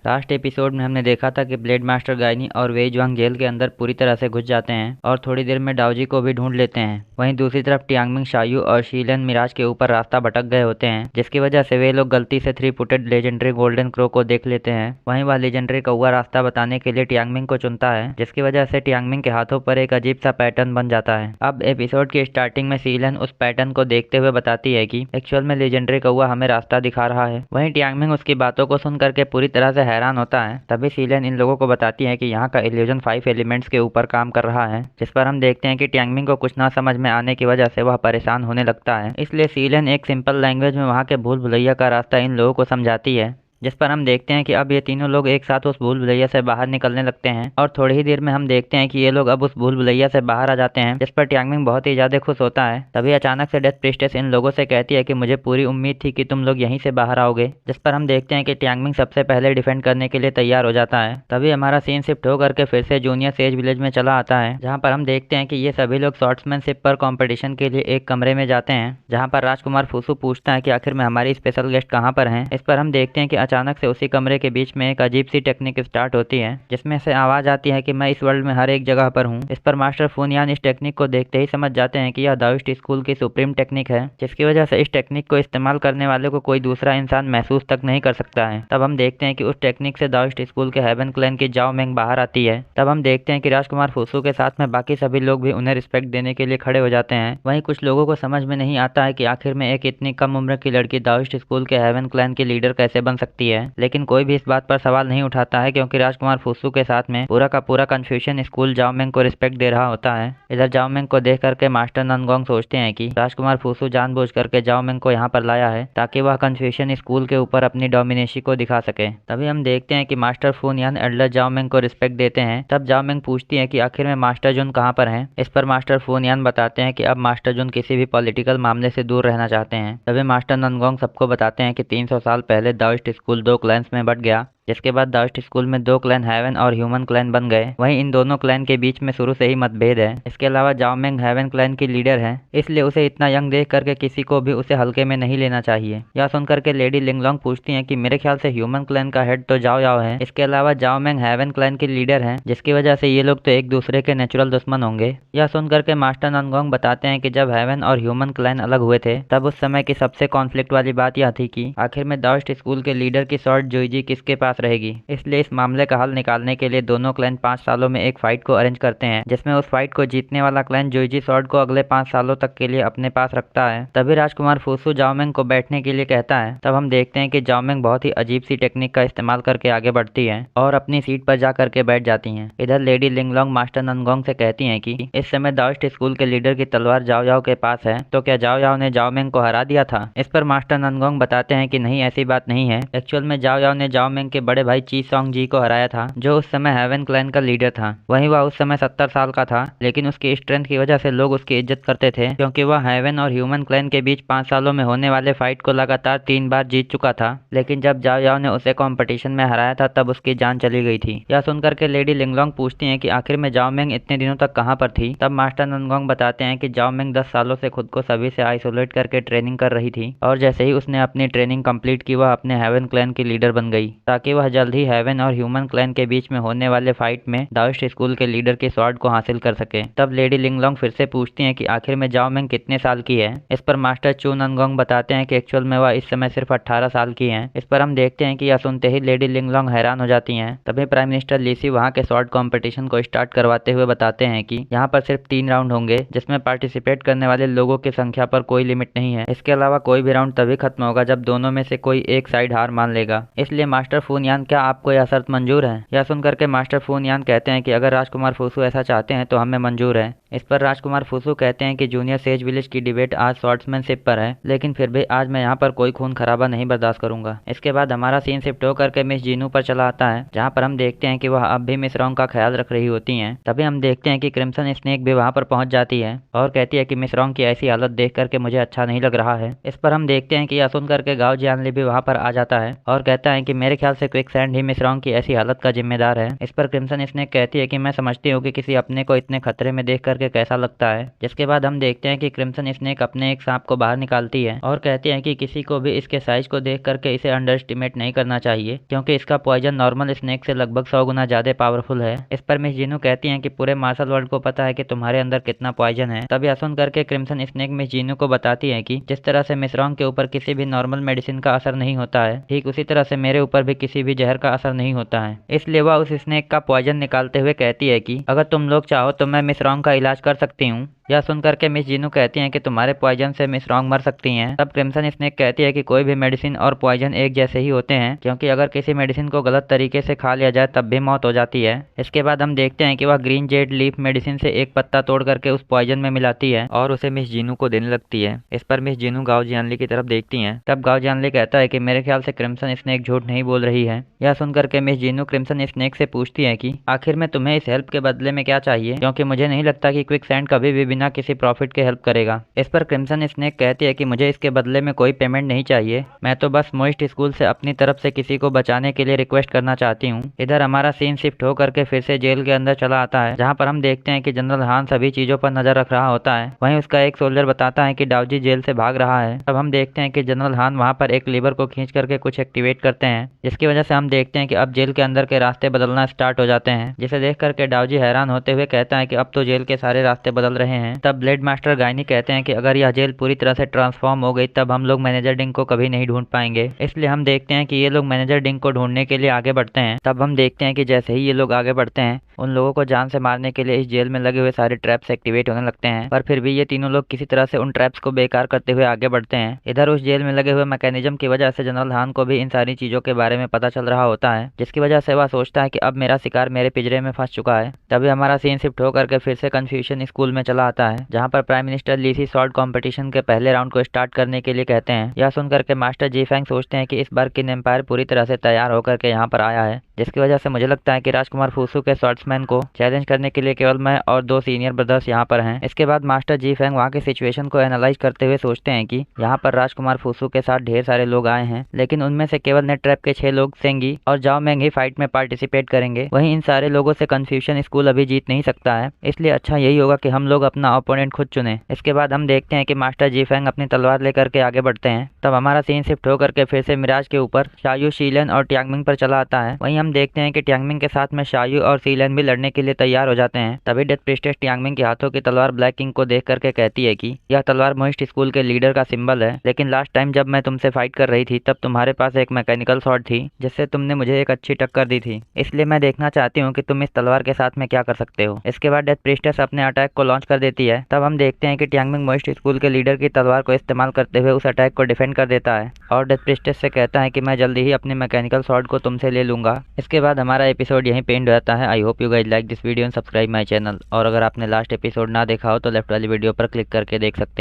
Last episode में हमने देखा था कि ब्लेड मास्टर गाइनी और वेई जुआंग जेल के अंदर पूरी तरह से घुस जाते हैं और थोड़ी देर में डाओजी को भी ढूंढ लेते हैं। वहीं दूसरी तरफ टियांगमिंग शायू और शीलन मिराज के ऊपर रास्ता भटक गए होते हैं, जिसकी वजह से वे लोग गलती से 3 फुटेड लेजेंडरी गोल्डन क्रो को देख लेते हैं। वहीं वह लेजेंडरी कौवा रास्ता बताने के लिए टियांगमिंग को चुनता है, जिसकी वजह से टियांगमिंग के हाथों पर एक अजीब सा पैटर्न बन जाता है। अब एपिसोड की स्टार्टिंग में शीलन उस पैटर्न को देखते हुए बताती है कि एक्चुअल में लेजेंडरी कौवा हमें रास्ता दिखा रहा है। वहीं टियांगमिंग उसकी बातों को सुन करके पूरी तरह से हैरान होता है। तभी शीलन इन लोगों को बताती है कि यहाँ का इल्यूजन 5 एलिमेंट्स के ऊपर काम कर रहा है, जिस पर हम देखते हैं कि टियांगमिंग को कुछ ना समझ में आने की वजह से वह परेशान होने लगता है। इसलिए शीलन एक सिंपल लैंग्वेज में वहाँ के भूल भुलैया का रास्ता इन लोगों को समझाती है, जिस पर हम देखते हैं कि अब ये तीनों लोग एक साथ उस भूल भुलैया से बाहर निकलने लगते हैं और थोड़ी ही देर में हम देखते हैं कि ये लोग अब उस भूल भुलैया से बाहर आ जाते हैं, जिस पर टियांगमिंग बहुत ही ज्यादा खुश होता है। तभी अचानक से डेथ प्रिस्टेस इन लोगों से कहती है कि मुझे पूरी उम्मीद थी कि तुम लोग यहीं से बाहर आओगे, जिस पर हम देखते हैं कि टियांगमिंग सबसे पहले डिफेंड करने के लिए तैयार हो जाता है। तभी हमारा सीन शिफ्ट होकर के फिर से जूनियर सेज विलेज में चला आता है, जहाँ पर हम देखते हैं कि ये सभी लोग शॉर्ट्समैनशिप पर कॉम्पिटिशन के लिए एक कमरे में जाते हैं, जहाँ पर राजकुमार फूसू पूछता है कि आखिर में हमारी स्पेशल गेस्ट कहाँ पर हैं। इस पर हम देखते हैं कि अचानक से उसी कमरे के बीच में एक अजीब सी टेक्निक स्टार्ट होती है, जिसमें से आवाज आती है कि मैं इस वर्ल्ड में हर एक जगह पर हूँ। इस पर मास्टर फूनियान इस टेक्निक को देखते ही समझ जाते हैं कि यह दाओइस्ट स्कूल की सुप्रीम टेक्निक है, जिसकी वजह से इस टेक्निक को इस्तेमाल करने वाले को कोई दूसरा इंसान महसूस तक नहीं कर सकता है। तब हम देखते हैं कि उस टेक्निक से दाओइस्ट स्कूल के हेवन क्लैन की जाओ मेंग बाहर आती है। तब हम देखते हैं कि राजकुमार फूसू के साथ में बाकी सभी लोग भी उन्हें रिस्पेक्ट देने के लिए खड़े हो जाते हैं। वहीं कुछ लोगों को समझ में नहीं आता है कि आखिर में एक इतनी कम उम्र की लड़की दाओइस्ट स्कूल के हेवन क्लैन की लीडर कैसे बन सकती है, लेकिन कोई भी इस बात पर सवाल नहीं उठाता है, क्योंकि राजकुमार फूसू के साथ में पूरा का पूरा कन्फ्यूजन स्कूल जाओ मेंग को रिस्पेक्ट दे रहा होता है। इधर जाओ मेंग को देख करके मास्टर ननगोंग सोचते हैं कि राजकुमार फूसू जानबूझ करके जाओ मेंग को यहाँ पर लाया है ताकि वह कन्फ्यूजन स्कूल के ऊपर अपनी डोमिनेसी को दिखा सके। तभी हम देखते हैं कि मास्टर फूनियान एल्डर जाओ मेंग को रिस्पेक्ट देते हैं। तब जाओ मेंग पूछती है कि आखिर में मास्टर जुन कहाँ पर हैं। इस पर मास्टर फूनियान बताते हैं कि अब मास्टर जुन किसी भी पॉलिटिकल मामले से दूर रहना चाहते हैं। तभी मास्टर ननगोंग सबको बताते हैं कि 300 साल पहले दाओइस्ट स्कूल 2 क्लैंस में बंट गया, जिसके बाद दाओइस्ट स्कूल में 2 क्लैन हेवन और ह्यूमन क्लैन बन गए। वहीं इन दोनों क्लैन के बीच में शुरू से ही मतभेद है। इसके अलावा जाओ मेंग हेवन क्लैन की लीडर है, इसलिए उसे इतना यंग देख करके किसी को भी उसे हल्के में नहीं लेना चाहिए। यह सुनकर के लेडी लिंगलोंग पूछती हैं कि मेरे ख्याल से ह्यूमन क्लैन का हेड तो जाओ याओ है। इसके अलावा जाओ मेंग हेवन क्लैन की लीडर है, जिसकी वजह से ये लोग तो एक दूसरे के नेचुरल दुश्मन होंगे। यह सुनकर के मास्टर ननगोंग बताते हैं कि जब हेवन और ह्यूमन क्लैन अलग हुए थे, तब उस समय की सबसे कॉन्फ्लिक्ट वाली बात यह थी कि आखिर में दाओइस्ट स्कूल के लीडर की शॉर्ट जोईजी किसके पास रहेगी। इसलिए इस मामले का हल निकालने के लिए दोनों क्लैन 5 सालों में एक फाइट को अरेंज करते हैं, जिसमें उस फाइट को जीतने वाला क्लैन जोईजी स्वॉर्ड को अगले 5 सालों तक के लिए अपने पास रखता है। तभी राजकुमार फूसू जाओ मेंग को बैठने के लिए कहता है। तब हम देखते हैं कि जाओ मेंग बहुत ही अजीब सी टेक्निक का इस्तेमाल करके आगे बढ़ती है और अपनी सीट पर जा करके बैठ जाती हैं। इधर लेडी लिंगलोंग मास्टर ननगोंग से कहती है कि इस समय दाओइस्ट स्कूल के लीडर की तलवार जाओ याओ के पास है, तो क्या जाओ याओ ने जाओ मेंग को हरा दिया था। इस पर मास्टर ननगोंग बताते हैं कि नहीं, ऐसी बात नहीं है। एक्चुअल में जाओ याओ ने जाओ मेंग के बड़े भाई ची सॉन्ग जी को हराया था, जो उस समय हेवन क्लैन का लीडर था। वहीं वह उस समय 70 साल का था, लेकिन उसकी स्ट्रेंथ की वजह से लोग उसकी इज्जत करते थे, क्योंकि वह हेवन और ह्यूमन क्लैन के बीच 5 सालों में होने वाले फाइट को लगातार 3 बार जीत चुका था। लेकिन जब जाओ याओ ने उसे कंपटीशन में हराया था, तब उसकी जान चली गई थी। यह सुनकर के लेडी लिंगलोंग पूछती हैं कि आखिर में जाओ मेंग इतने दिनों तक कहाँ पर थी। तब मास्टर ननगोंग बताते हैं कि जाओ मेंग 10 सालों से खुद को सभी से आइसोलेट करके ट्रेनिंग कर रही थी, और जैसे ही उसने अपनी ट्रेनिंग कंप्लीट की, वह अपने हेवन क्लैन की लीडर बन गई, ताकि वह जल्द ही हेवन और ह्यूमन क्लैन के बीच में होने वाले फाइट में दाओइस्ट स्कूल के लीडर के स्वॉर्ड को हासिल कर सके। तब लेडी लिंगलोंग फिर से पूछती हैं कि आखिर में जाओ मेंग कितने साल की है। इस पर मास्टर चू ननगोंग बताते हैं कि एक्चुअल में वह इस समय सिर्फ 18 साल की हैं। इस पर हम देखते हैं कि यह सुनते ही लेडी लिंगलोंग हैरान हो जाती हैं। तभी प्राइम मिनिस्टर लीसी वहाँ के स्वॉर्ड कॉम्पिटिशन को स्टार्ट करवाते हुए बताते हैं कि यहाँ पर सिर्फ 3 राउंड होंगे, जिसमें पार्टिसिपेट करने वाले लोगों की संख्या पर कोई लिमिट नहीं है। इसके अलावा कोई भी राउंड तभी खत्म होगा जब दोनों में से कोई एक साइड हार मान लेगा। इसलिए मास्टर फूनियान, क्या आपको यह शर्त मंजूर है। यह सुनकर के मास्टर फूनियान कहते हैं कि अगर राजकुमार फूसू ऐसा चाहते हैं तो हमें मंजूर है। इस पर राजकुमार फूसू कहते हैं कि जूनियर सेज विलेज की डिबेट आज स्वॉर्ड्समैनशिप पर है, लेकिन फिर भी आज मैं यहाँ पर कोई खून खराबा नहीं बर्दाश्त करूंगा। इसके बाद हमारा सीन शिफ्ट होकर के मिस जीनू पर चला आता है, जहाँ पर हम देखते हैं कि वह अब भी मिस रॉन्ग का ख्याल रख रही होती हैं। तभी हम देखते हैं कि क्रिम्सन स्नेक भी वहाँ पर पहुंच जाती है और कहती है कि मिस रॉन्ग की ऐसी हालत देख करके मुझे अच्छा नहीं लग रहा है। इस पर हम देखते हैं कि यह सुन करके गाओ जियानली भी वहाँ पर आ जाता है और कहता है कि मेरे ख्याल से क्विकसैंड ही मिस रॉन्ग की ऐसी हालत का जिम्मेदार है। इस पर क्रिम्सन स्नेक कहती है कि मैं समझती हूँ कि किसी अपने को इतने खतरे में देख करके करके कैसा लगता है। जिसके बाद हम देखते हैं कि क्रिम्सन स्नेक अपने एक सांप को बाहर निकालती है और कहती है कि किसी को भी इसके साइज को देख करके इसे अंडर एस्टिमेट नहीं करना चाहिए, क्योंकि इसका पॉइजन नॉर्मल स्नेक से लगभग 100 गुना ज्यादा पावरफुल है। इस पर मिस जीनू कहती है कि पूरे मार्शल वर्ल्ड को पता है कि तुम्हारे अंदर कितना पॉइजन है। तब यह सुन करके क्रिम्सन स्नेक मिस जीनू को बताती है कि जिस तरह से मिस रॉन्ग के ऊपर किसी भी नॉर्मल मेडिसिन का असर नहीं होता है, ठीक उसी तरह से मेरे ऊपर भी किसी भी जहर का असर नहीं होता है। इसलिए वह उस स्नेक का पॉइजन निकालते हुए कहती है कि अगर तुम लोग चाहो तो मैं मिस रॉन्ग का इलाज कर सकती हूँ। यह सुन करके मिस जीनू कहती हैं कि तुम्हारे पॉइजन से मिस रॉन्ग मर सकती हैं। तब क्रिम्सन स्नेक कहती है कि कोई भी मेडिसिन और पॉइजन एक जैसे ही होते हैं, क्योंकि अगर किसी मेडिसिन को गलत तरीके से खा लिया जाए तब भी मौत हो जाती है। इसके बाद हम देखते हैं कि वह ग्रीन जेड लीफ मेडिसिन से एक पत्ता तोड़ करके उस पॉइजन में मिलाती है और उसे मिस जीनू को देने लगती है। इस पर मिस जीनू गाओ जियानली की तरफ देखती हैं। तब गाओ जियानली कहता है कि मेरे ख्याल से क्रिम्सन स्नेक झूठ नहीं बोल रही है। यह सुन करके मिस जीनू क्रिम्सन स्नेक से पूछती है कि आखिर में तुम्हें इस हेल्प के बदले में क्या चाहिए, क्योंकि मुझे नहीं लगता कि क्विकसैंड कभी भी बिना किसी प्रॉफिट के हेल्प करेगा। इस पर क्रिम्सन स्नेक कहती है कि मुझे इसके बदले में कोई पेमेंट नहीं चाहिए, मैं तो बस मोइस्ट स्कूल से अपनी तरफ से किसी को बचाने के लिए रिक्वेस्ट करना चाहती हूँ। इधर हमारा सीन शिफ्ट हो करके फिर से जेल के अंदर चला आता है, जहाँ पर हम देखते हैं कि जनरल हान सभी चीजों पर नजर रख रहा होता है। वहीं उसका एक सोल्जर बताता है कि डाउजी जेल से भाग रहा है। तब हम देखते हैं कि जनरल हान वहाँ पर एक लीवर को खींच करके कुछ एक्टिवेट करते हैं, जिसकी वजह से हम देखते हैं कि अब जेल के अंदर के रास्ते बदलना स्टार्ट हो जाते हैं, जिसे देख करके डाउजी हैरान होते हुए कहता है कि अब तो जेल के सारे रास्ते बदल रहे हैं। तब ब्लेड मास्टर गायनी कहते हैं कि अगर यह जेल पूरी तरह से ट्रांसफॉर्म हो गई तब हम लोग मैनेजर डिंग को कभी नहीं ढूंढ पाएंगे। इसलिए हम देखते हैं कि ये लोग मैनेजर डिंग को ढूंढने के लिए आगे बढ़ते हैं। तब हम देखते हैं कि जैसे ही ये लोग आगे बढ़ते हैं, उन लोगों को जान से मारने के लिए इस जेल में लगे हुए सारे ट्रैप्स एक्टिवेट होने लगते हैं, पर फिर भी ये तीनों लोग किसी तरह से उन ट्रैप्स को बेकार करते हुए आगे बढ़ते हैं। इधर उस जेल में लगे हुए मैकेनिज्म की वजह से जनरल हान को भी इन सारी चीजों के बारे में पता चल रहा होता है, जिसकी वजह से वह सोचता है कि अब मेरा शिकार मेरे पिंजरे में फंस चुका है। तभी हमारा सीन शिफ्ट होकर के फिर से कंफ्यूजन स्कूल में चला आता है, जहाँ पर प्राइम मिनिस्टर लीसी शॉर्ट कॉम्पिटिशन के पहले राउंड को स्टार्ट करने के लिए कहते हैं। यह सुनकर के मास्टर जी फैंग सोचते हैं कि इस बार किन एम्पायर पूरी तरह से तैयार होकर के यहाँ पर आया है, जिसकी वजह से मुझे लगता है कि राजकुमार फूसू के शॉर्ट्समैन को चैलेंज करने के लिए केवल मैं और 2 सीनियर ब्रदर्स यहाँ पर हैं। इसके बाद मास्टर जी फैंग वहाँ की सिचुएशन को एनालाइज करते हुए सोचते हैं कि यहाँ पर राजकुमार फूसू के साथ ढेर सारे लोग आए हैं, लेकिन उनमें से केवल नेट ट्रैप के 6 लोग सेंगी और जाओ मैंग ही फाइट में पार्टिसिपेट करेंगे। वहीं इन सारे लोगों से कंफ्यूजन स्कूल अभी जीत नहीं सकता है, इसलिए अच्छा यही होगा कि हम लोग अपना ओपोनेंट खुद चुने। इसके बाद हम देखते हैं कि मास्टर जी फैंग अपनी तलवार लेकर के आगे बढ़ते हैं। तब हमारा सीन शिफ्ट होकर के फिर से मिराज के ऊपर शायू, शीलन और ट्यांगमिंग पर चला आता है। वहीं हम देखते हैं कि ट्यांगमिंग के साथ में शायू और शीलन भी लड़ने के लिए तैयार हो जाते हैं। तभी डेथ प्रिस्टेस ट्यांगमिंग के हाथों की तलवार ब्लैक किंग को देख करके कहती है कि यह तलवार मोइस्ट स्कूल के लीडर का सिंबल है, लेकिन लास्ट टाइम जब मैं तुमसे फाइट कर रही थी तब तुम्हारे पास एक मैकेनिकल स्वॉर्ड थी, जिससे तुमने मुझे एक अच्छी टक्कर दी थी, इसलिए मैं देखना चाहती हूँ कि तुम इस तलवार के साथ में क्या कर सकते हो। इसके बाद डेथ प्रिस्टेस अपने अटैक को लॉन्च कर देती है। तब हम देखते हैं कि ट्यांगमिंग मोइस्ट स्कूल के लीडर की तलवार को इस्तेमाल करते हुए उस अटैक को डिफेंड कर देता है और डेथ प्रिस्टेस से कहता है कि मैं जल्दी ही अपने मैकेनिकल स्वॉर्ड को तुमसे ले लूंगा। इसके बाद हमारा एपिसोड यहीं पे एंड होता है। I hope you guys like this video and subscribe my channel. और अगर आपने लास्ट एपिसोड ना देखा हो तो लेफ्ट वाली वीडियो पर क्लिक करके देख सकते हैं।